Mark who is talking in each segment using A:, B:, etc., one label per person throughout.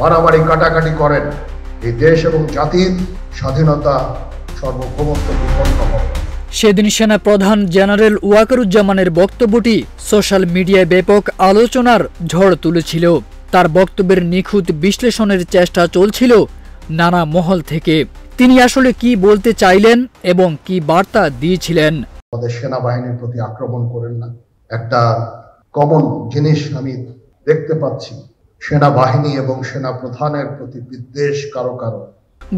A: মারামারি কাটাকাটি করেন, এই দেশ এবং জাতির স্বাধীনতা সার্বভৌমত্ব বিপন্ন হবে।
B: সেদিন সেনা প্রধান জেনারেল ওয়াকারুজ্জামানের বক্তব্যটি সোশ্যাল মিডিয়ায় ব্যাপক আলোচনার ঝড় তুলেছিল। তার বক্তব্যের নিখুঁত বিশ্লেষণের চেষ্টা চলছিল নানা মহল থেকে। তিনি আসলে কি বলতে চাইলেন এবং কি বার্তা দিয়েছিলেন।
A: আমাদের সেনাবাহিনীর প্রতি আক্রমণ করেন না। একটা কমন জিনিস আমি দেখতে পাচ্ছি, সেনাবাহিনী এবং সেনা প্রধানের প্রতি বিদ্বেষ কারো কারো।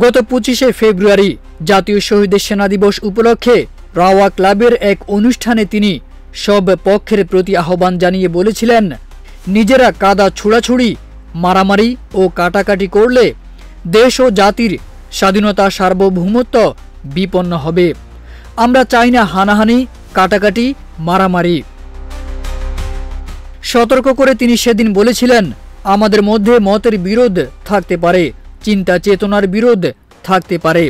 B: গত 25শে ফেব্রুয়ারি জাতীয় শহীদ সেনা দিবস উপলক্ষে রাওয়া ক্লাবের এক অনুষ্ঠানে তিনি সব পক্ষের প্রতি আহ্বান জানিয়ে বলেছিলেন, নিজেরা কাদা ছোড়াছুড়ি, মারামারি ও কাটাকাটি করলে দেশ ও জাতির স্বাধীনতা সার্বভৌমত্ব বিপন্ন হবে। আমরা চাই না হানাহানি, কাটাকাটি, মারামারি। সতর্ক করে তিনি সেদিন বলেছিলেন, আমাদের মধ্যে মতের বিরোধ থাকতে পারে, চিন্তা চেতনার বিরোধ থাকতে পারে,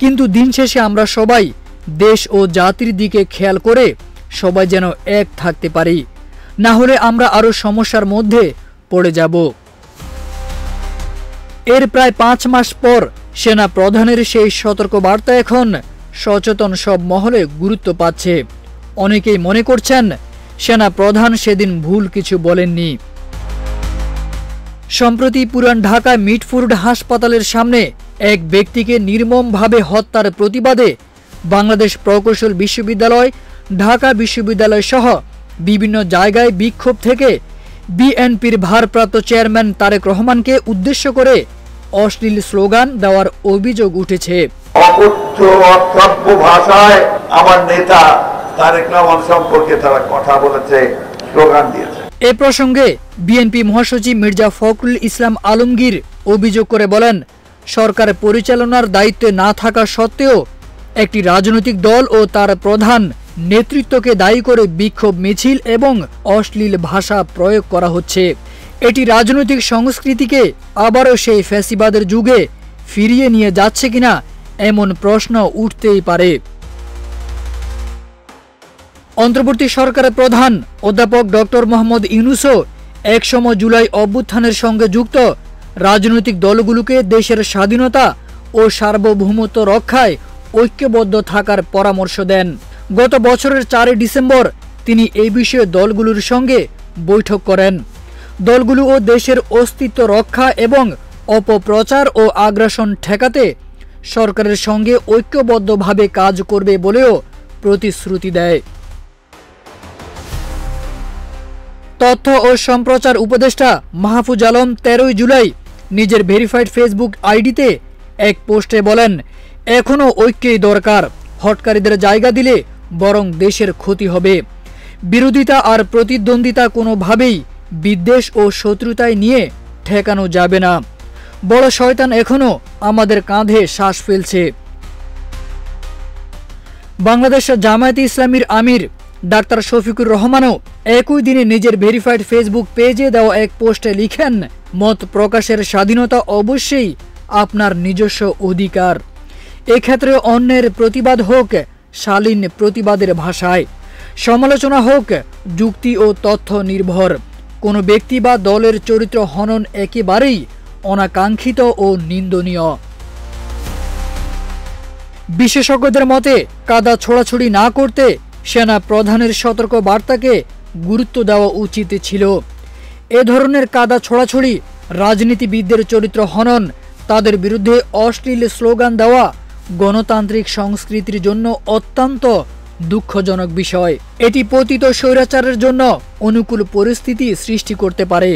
B: কিন্তু দিন শেষে আমরা সবাই দেশ ও জাতির দিকে খেয়াল করে সবাই যেন এক থাকতে পারি, না হলে আমরা আরো সমস্যার মধ্যে পড়ে যাব। এর প্রায় 5 মাস পর সেনা প্রধানের সেই সতর্ক বার্তা এখন সচেতন সব মহলে গুরুত্ব পাচ্ছে। অনেকেই মনে করছেন সেনা প্রধান সেদিন ভুল কিছু বলেননি। সম্প্রতি পুরান ঢাকা মিটফোর্ড হাসপাতালের সামনে এক ব্যক্তিকে নির্মমভাবে হত্যার প্রতিবাদে বাংলাদেশ প্রকৌশল বিশ্ববিদ্যালয়, ঢাকা বিশ্ববিদ্যালয় সহ বিভিন্ন জায়গায় বিক্ষোভ থেকে বিএনপির ভারপ্রাপ্ত চেয়ারম্যান তারেক রহমানকে উদ্দেশ্য করে অশ্লীল স্লোগান দেওয়ার অভিযোগ উঠেছে।
C: অকথ্য অশ্রাব্য ভাষায় আমার নেতা তারেক রহমান সম্পর্কে তারা কথা বলেছে, স্লোগান দিয়েছে।
B: এ প্রসঙ্গে বিএনপি মহাসচিব মির্জা ফখরুল ইসলাম আলমগীর অভিযোগ করে বলেন, সরকার পরিচালনার দায়িত্বে না থাকা সত্ত্বেও একটি রাজনৈতিক দল ও তার প্রধান নেতৃত্বকে দায়ী করে বিক্ষোভ মিছিল এবং অশ্লীল ভাষা প্রয়োগ করা হচ্ছে। এটি রাজনৈতিক সংস্কৃতিকে আবারও সেই ফ্যাসিবাদের যুগে ফিরিয়ে নিয়ে যাচ্ছে কিনা এমন প্রশ্ন উঠতেই পারে। অন্তর্বর্তী সরকারের প্রধান অধ্যাপক ডক্টর মোহাম্মদ ইউনূসও একসময় জুলাই অভ্যুত্থানের সঙ্গে যুক্ত রাজনৈতিক দলগুলোকে দেশের স্বাধীনতা ও সার্বভৌমত্ব রক্ষায় ঐক্যবদ্ধ থাকার পরামর্শ দেন। গত বছরের 4 ডিসেম্বর তিনি এই বিষয়ে দলগুলোর সঙ্গে বৈঠক করেন। দলগুলো ও দেশের অস্তিত্ব রক্ষা এবং অপপ্রচার ও আগ্রাসন ঠেকাতে সরকারের সঙ্গে ঐক্যবদ্ধভাবে কাজ করবে বলেও প্রতিশ্রুতি দেয়। তথ্য ও সম্প্রচার উপদেষ্টা মাহফুজ আলম 13 জুলাই নিজের ভেরিফাইড ফেসবুক আইডিতে এক পোস্টে বলেন, এখনও ঐক্যই দরকার, হটকারীদের জায়গা দিলে বরং দেশের ক্ষতি হবে। বিরোধিতা আর প্রতিদ্বন্দ্বিতা কোনোভাবেই বিদ্বেষ ও শত্রুতায় নিয়ে ঠেকানো যাবে না। বড় শয়তান এখনও আমাদের কাঁধে শ্বাস ফেলছে। বাংলাদেশ জামায়াতে ইসলামীর আমির ডাক্তার শফিকুর রহমানও একই দিনে নিজের ভেরিফাইড ফেসবুক পেজে দেওয়া এক পোস্টে লিখেন, মত প্রকাশের স্বাধীনতা অবশ্যই আপনার নিজস্ব অধিকার। এক্ষেত্রে অন্যের প্রতিবাদ হোক শালীন প্রতিবাদের ভাষায়, সমালোচনা হোক যুক্তি ও তথ্য নির্ভর, কোনো ব্যক্তি বা দলের চরিত্র হনন একেবারেই অনাকাঙ্ক্ষিত ও নিন্দনীয়। বিশেষজ্ঞদের মতে কাদা ছোড়াছুড়ি না করতে সেনা প্রধানের সতর্ক বার্তাকে গুরুত্ব দেওয়া উচিত ছিল। এ ধরনের কাদা ছোড়াছুড়ি, রাজনীতিবিদদের চরিত্র হনন, তাদের বিরুদ্ধে অশ্লীল স্লোগান দেওয়া গণতান্ত্রিক সংস্কৃতির জন্য অত্যন্ত দুঃখজনক বিষয়। এটি পতিত স্বৈরাচারের জন্য অনুকূল পরিস্থিতি সৃষ্টি করতে পারে।